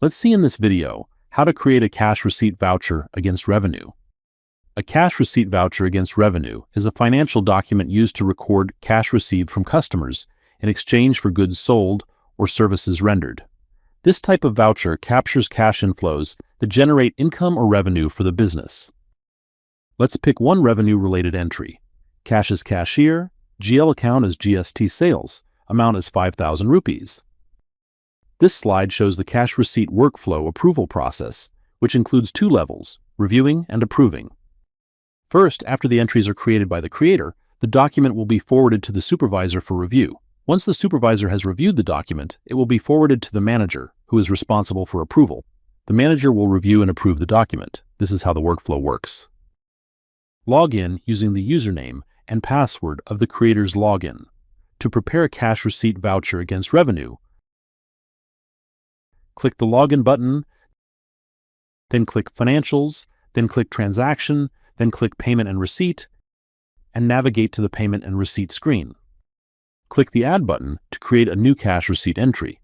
Let's see in this video how to create a cash receipt voucher against revenue. A cash receipt voucher against revenue is a financial document used to record cash received from customers in exchange for goods sold or services rendered. This type of voucher captures cash inflows that generate income or revenue for the business. Let's pick one revenue-related entry. Cash as cashier, GL account as GST sales, amount is 5,000 rupees. This slide shows the cash receipt workflow approval process, which includes two levels, reviewing and approving. First, after the entries are created by the creator, the document will be forwarded to the supervisor for review. Once the supervisor has reviewed the document, it will be forwarded to the manager, who is responsible for approval. The manager will review and approve the document. This is how the workflow works. Log in using the username and password of the creator's login. To prepare a cash receipt voucher against revenue, click the Login button, then click Financials, then click Transaction, then click Payment and Receipt, and navigate to the Payment and Receipt screen. Click the Add button to create a new cash receipt entry.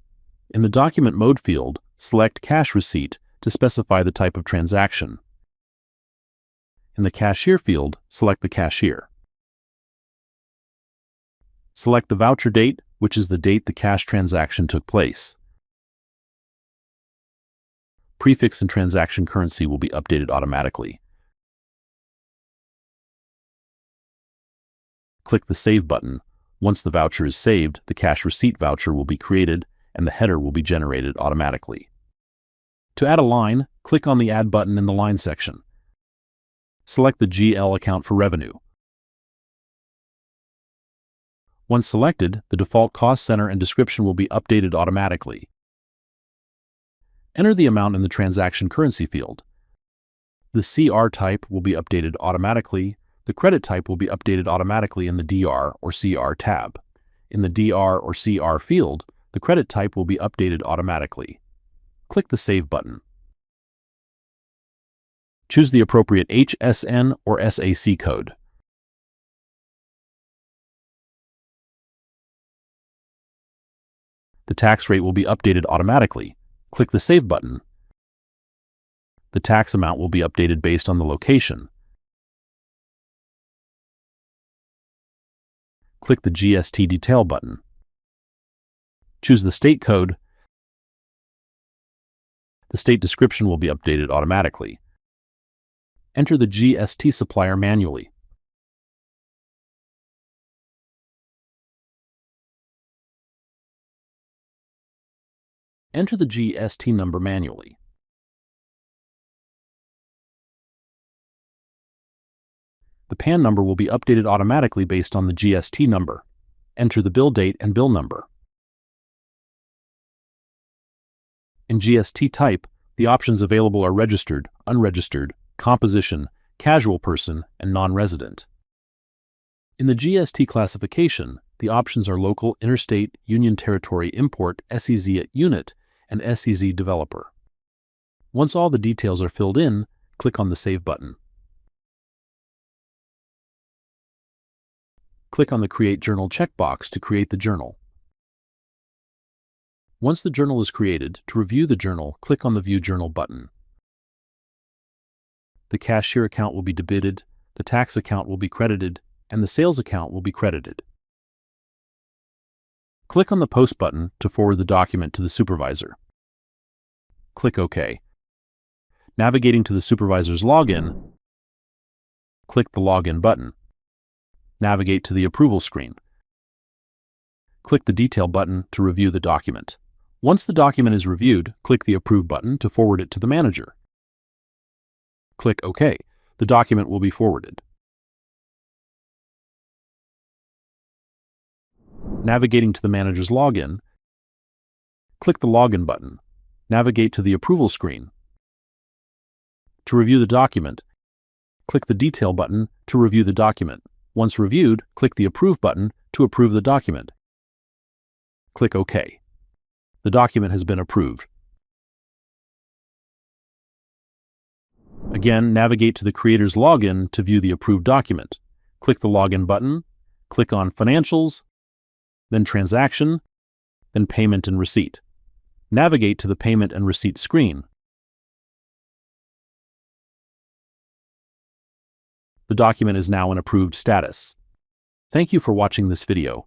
In the Document Mode field, select Cash Receipt to specify the type of transaction. In the Cashier field, select the cashier. Select the voucher date, which is the date the cash transaction took place. Prefix and transaction currency will be updated automatically. Click the Save button. Once the voucher is saved, the cash receipt voucher will be created and the header will be generated automatically. To add a line, click on the Add button in the Line section. Select the GL account for revenue. Once selected, the default cost center and description will be updated automatically. Enter the amount in the transaction currency field. The CR type will be updated automatically. The credit type will be updated automatically in the DR or CR tab. In the DR or CR field, the credit type will be updated automatically. Click the Save button. Choose the appropriate HSN or SAC code. The tax rate will be updated automatically. Click the Save button. The tax amount will be updated based on the location. Click the GST Detail button. Choose the state code. The state description will be updated automatically. Enter the GST supplier manually. Enter the GST number manually. The PAN number will be updated automatically based on the GST number. Enter the bill date and bill number. In GST type, the options available are registered, unregistered, composition, casual person, and non-resident. In the GST classification, the options are local, interstate, union territory, import, SEZ at unit, and SEZ developer. Once all the details are filled in, click on the Save button. Click on the Create Journal checkbox to create the journal. Once the journal is created, to review the journal, click on the View Journal button. The cashier account will be debited, the tax account will be credited, and the sales account will be credited. Click on the Post button to forward the document to the supervisor. Click OK. Navigating to the supervisor's login, click the Login button. Navigate to the Approval screen. Click the Detail button to review the document. Once the document is reviewed, click the Approve button to forward it to the manager. Click OK. The document will be forwarded. Navigating to the manager's login, click the Login button. Navigate to the Approval screen. To review the document, click the Detail button to review the document. Once reviewed, click the Approve button to approve the document. Click OK. The document has been approved. Again, navigate to the creator's login to view the approved document. Click the Login button, click on Financials, then Transaction, then Payment and Receipt. Navigate to the Payment and Receipt screen. The document is now in approved status. Thank you for watching this video.